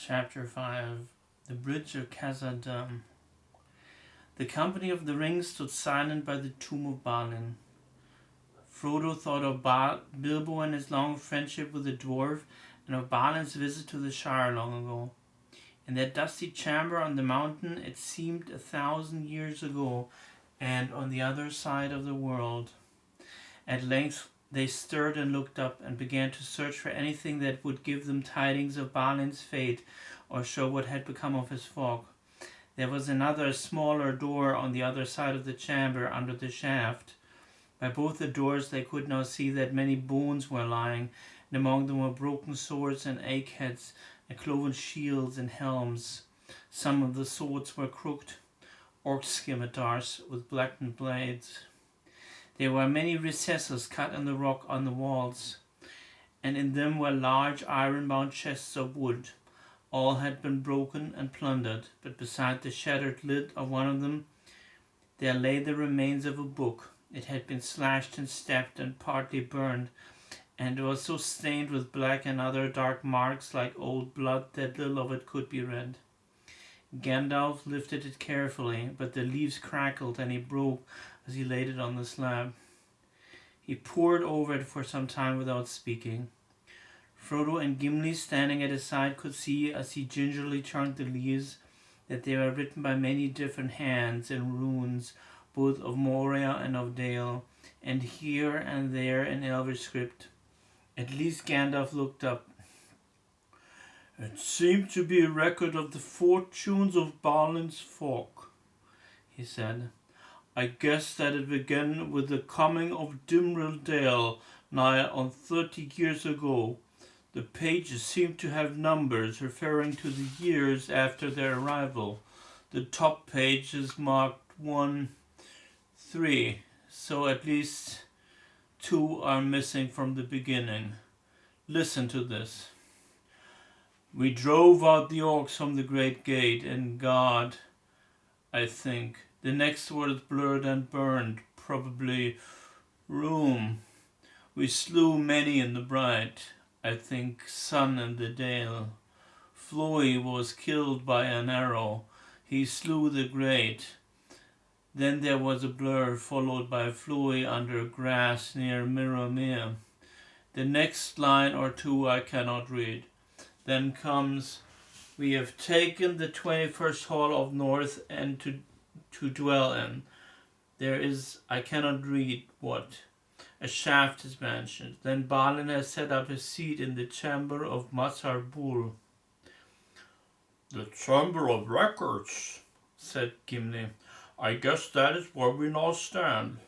Chapter 5 The Bridge of Khazad Dum. The company of the ring stood silent by the tomb of Balin. Frodo thought of Bilbo and his long friendship with the dwarf, and of Balin's visit to the Shire long ago. In that dusty chamber on the mountain, it seemed 1,000 years ago, and on the other side of the world. At length they stirred and looked up, and began to search for anything that would give them tidings of Balin's fate, or show what had become of his folk. There was another, smaller door on the other side of the chamber, under the shaft. By both the doors they could now see that many bones were lying, and among them were broken swords and axe-heads, and cloven shields and helms. Some of the swords were crooked, orc scimitars with blackened blades. There were many recesses cut in the rock on the walls, and in them were large iron-bound chests of wood. All had been broken and plundered, but beside the shattered lid of one of them there lay the remains of a book. It had been slashed and stabbed and partly burned, and it was so stained with black and other dark marks like old blood that little of it could be read. Gandalf lifted it carefully, but the leaves crackled and he broke as he laid it on the slab. He pored over it for some time without speaking. Frodo and Gimli, standing at his side, could see, as he gingerly turned the leaves, that they were written by many different hands in runes, both of Moria and of Dale, and here and there in Elvish script. At least Gandalf looked up. "It seemed to be a record of the fortunes of Balin's folk," he said. "I guess that it began with the coming of Dimril Dale nigh on 30 years ago. The pages seem to have numbers referring to the years after their arrival. The top page is marked 1, 3, so at least 2 are missing from the beginning. Listen to this. We drove out the orcs from the great gate and guard, I think. The next word is blurred and burned, probably room. We slew many in the bright, I think sun in the dale. Floy was killed by an arrow, he slew the great. Then there was a blur, followed by Floy under grass near Mirrormere. The next line or two I cannot read. Then comes, we have taken the 21st Hall of North and to dwell in. There is, I cannot read what. A shaft is mentioned. Then Balin has set up his seat in the chamber of Masar Bul." "The chamber of records," said Gimli. "I guess that is where we now stand."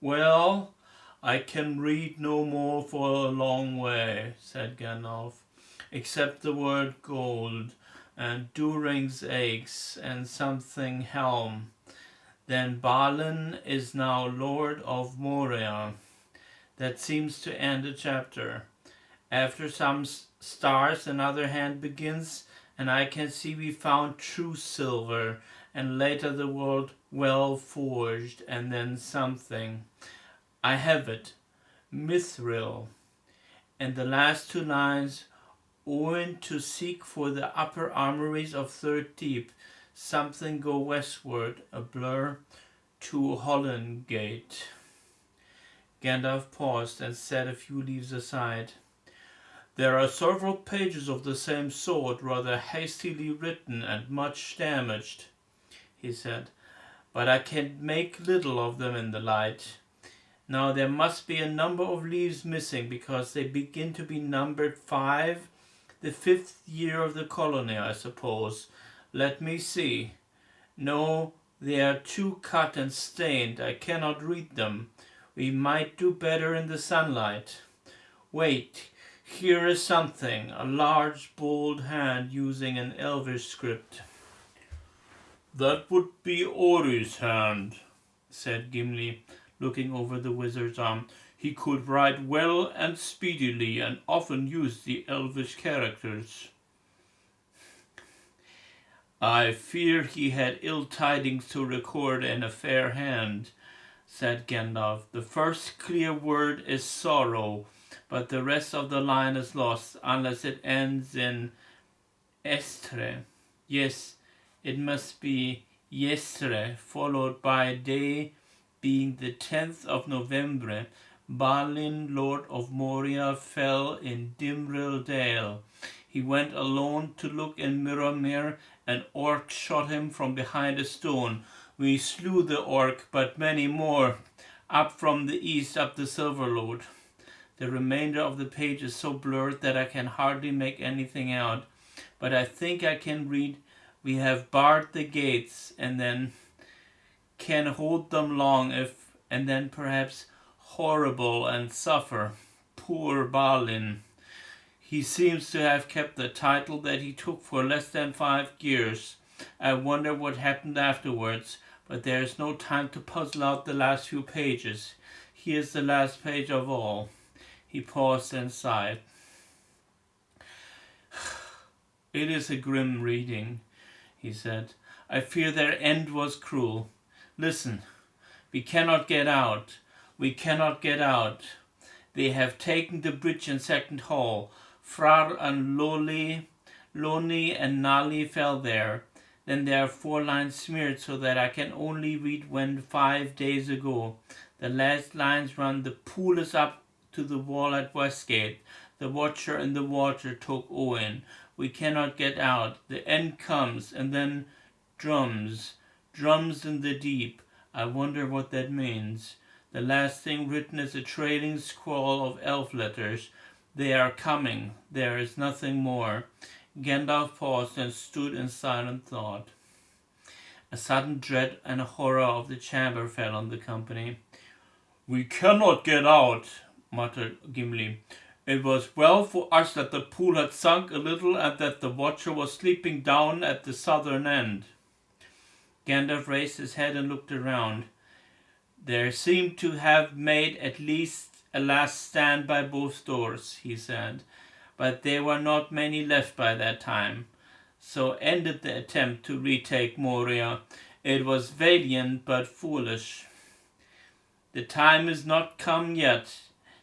"Well, I can read no more for a long way," said Gandalf, "except the word gold, and During's axe, and something helm. Then Balin is now Lord of Moria. That seems to end a chapter. After some stars another hand begins, and I can see we found true silver, and later the word well forged, and then something. I have it. Mithril. And the last 2 lines, Owen to seek for the upper armories of Third Deep, something go westward, a blur, to Holland Gate." Gandalf paused and set a few leaves aside. "There are several pages of the same sort, rather hastily written and much damaged," he said, "but I can make little of them in the light. Now there must be a number of leaves missing, because they begin to be numbered 5, the 5th year of the colony, I suppose. Let me see. No, they are too cut and stained. I cannot read them. We might do better in the sunlight. Wait, here is something, a large, bold hand using an Elvish script." "That would be Ori's hand," said Gimli, looking over the wizard's arm. "He could write well and speedily, and often used the Elvish characters." "I fear he had ill tidings to record in a fair hand," said Gandalf. "The first clear word is sorrow, but the rest of the line is lost unless it ends in estre. Yes, it must be yestre, followed by day being the 10th of November. Balin, Lord of Moria, fell in Dimril Dale. He went alone to look in Miramir. An orc shot him from behind a stone. We slew the orc, but many more. Up from the east, up the Silver Lode. The remainder of the page is so blurred that I can hardly make anything out. But I think I can read, we have barred the gates, and then can hold them long if, and then perhaps horrible and suffer. Poor Balin. He seems to have kept the title that he took for less than 5 years. I wonder what happened afterwards, but there is no time to puzzle out the last few pages. Here's the last page of all. He paused and sighed. It is a grim reading, he said. I fear their end was cruel. Listen, we cannot get out. We cannot get out. They have taken the bridge in Second Hall. Frar and Loni and Nali fell there. Then there are 4 lines smeared so that I can only read when 5 days ago. The last lines run, the pool is up to the wall at Westgate. The watcher in the water took Owen. We cannot get out. The end comes, and then drums. Drums in the deep. I wonder what that means. The last thing written is a trailing scrawl of elf letters. They are coming. There is nothing more. Gandalf paused and stood in silent thought. A sudden dread and horror of the chamber fell on the company. We cannot get out, muttered Gimli. It was well for us that the pool had sunk a little and that the watcher was sleeping down at the southern end. Gandalf raised his head and looked around. There seemed to have made at least a last stand by both doors, he said, but there were not many left by that time. So ended the attempt to retake Moria. It was valiant but foolish. The time is not come yet.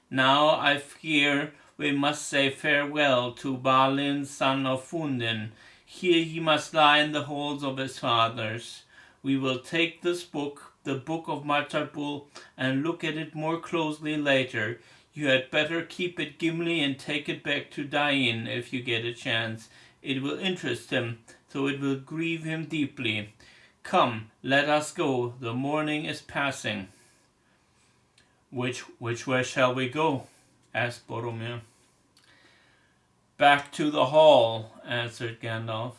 Now I fear we must say farewell to Balin, son of Fundin. Here he must lie in the halls of his fathers. We will take this book, the Book of Matarbul, and look at it more closely later. You had better keep it, Gimli, and take it back to Dain if you get a chance. It will interest him, so it will grieve him deeply. Come, let us go. The morning is passing. Which way shall we go? Asked Boromir. Back to the hall, answered Gandalf.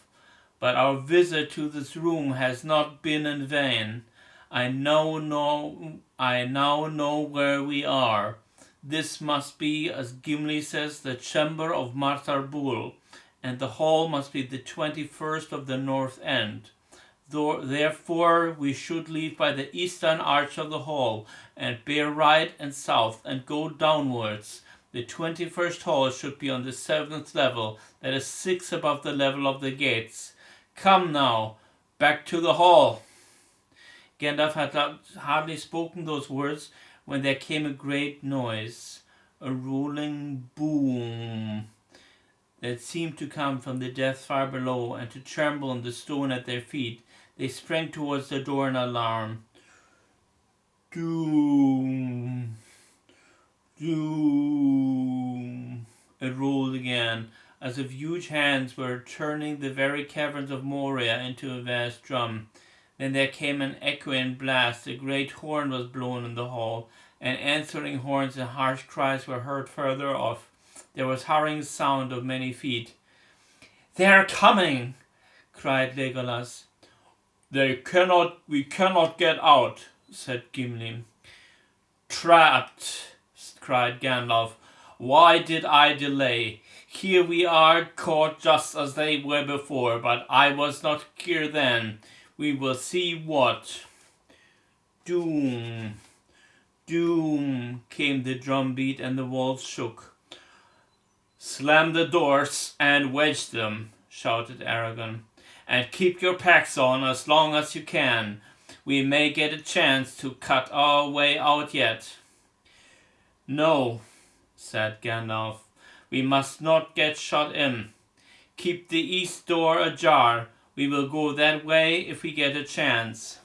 But our visit to this room has not been in vain. I now know where we are. This must be, as Gimli says, the chamber of Matarbul, and the hall must be the 21st of the north end. Therefore we should leave by the eastern arch of the hall, and bear right and south, and go downwards. The 21st hall should be on the 7th level, that is 6 above the level of the gates. Come now, back to the hall. Gandalf had hardly spoken those words when there came a great noise, a rolling boom that seemed to come from the depths far below and to tremble on the stone at their feet. They sprang towards the door in alarm. Doom, doom. It rolled again, as if huge hands were turning the very caverns of Moria into a vast drum. Then there came an echoing blast. A great horn was blown in the hall, and answering horns and harsh cries were heard further off. There was hurrying sound of many feet. "They are coming!" cried Legolas. We cannot get out," said Gimli. "Trapped!" cried Gandalf. "Why did I delay? Here we are, caught just as they were before, but I was not here then. We will see what." Doom, doom, came the drumbeat, and the walls shook. "Slam the doors and wedge them," shouted Aragorn. "And keep your packs on as long as you can. We may get a chance to cut our way out yet." "No," said Gandalf. We must not get shut in. Keep the east door ajar. We will go that way if we get a chance.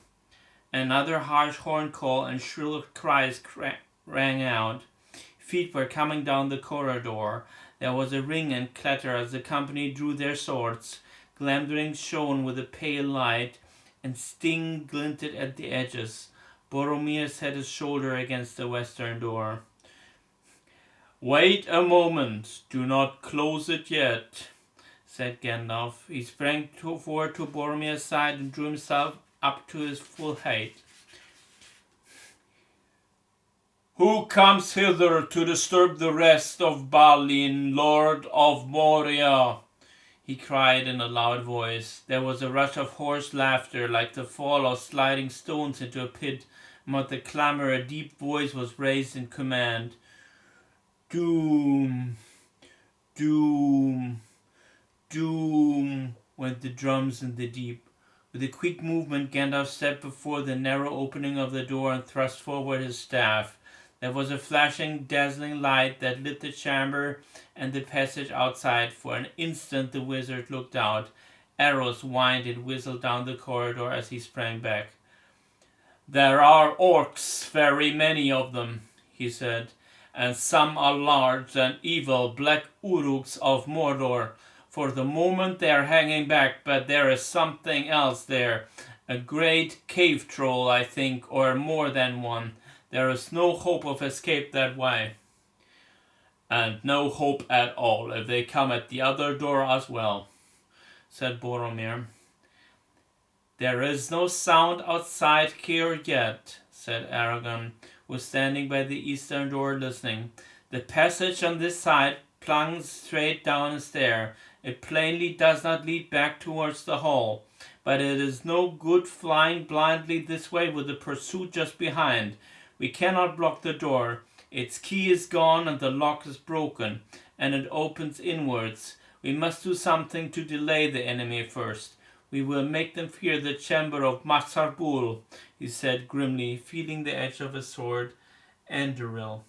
Another harsh horn call and shrill cries rang out. Feet were coming down the corridor. There was a ring and clatter as the company drew their swords. Glamdring shone with a pale light, and Sting glinted at the edges. Boromir set his shoulder against the western door. Wait a moment. Do not close it yet, said Gandalf. He sprang forward to Boromir's side and drew himself up to his full height. Who comes hither to disturb the rest of Balin, Lord of Moria? He cried in a loud voice. There was a rush of hoarse laughter, like the fall of sliding stones into a pit. Among the clamor, a deep voice was raised in command. Doom, doom, doom, went the drums in the deep. With a quick movement, Gandalf stepped before the narrow opening of the door and thrust forward his staff. There was a flashing, dazzling light that lit the chamber and the passage outside. For an instant the wizard looked out. Arrows whined and whistled down the corridor as he sprang back. There are orcs, very many of them, he said, and some are large and evil, black uruks of Mordor. For the moment they are hanging back, but there is something else there. A great cave troll, I think, or more than one. There is no hope of escape that way. And no hope at all if they come at the other door as well, said Boromir. There is no sound outside here yet, said Aragorn, who was standing by the eastern door listening. The passage on this side plunges straight down a stair. It plainly does not lead back towards the hall, but it is no good flying blindly this way with the pursuit just behind. We cannot block the door. Its key is gone and the lock is broken, and it opens inwards. We must do something to delay the enemy first. We will make them fear the chamber of Masarbul, he said grimly, feeling the edge of his sword. Anduril.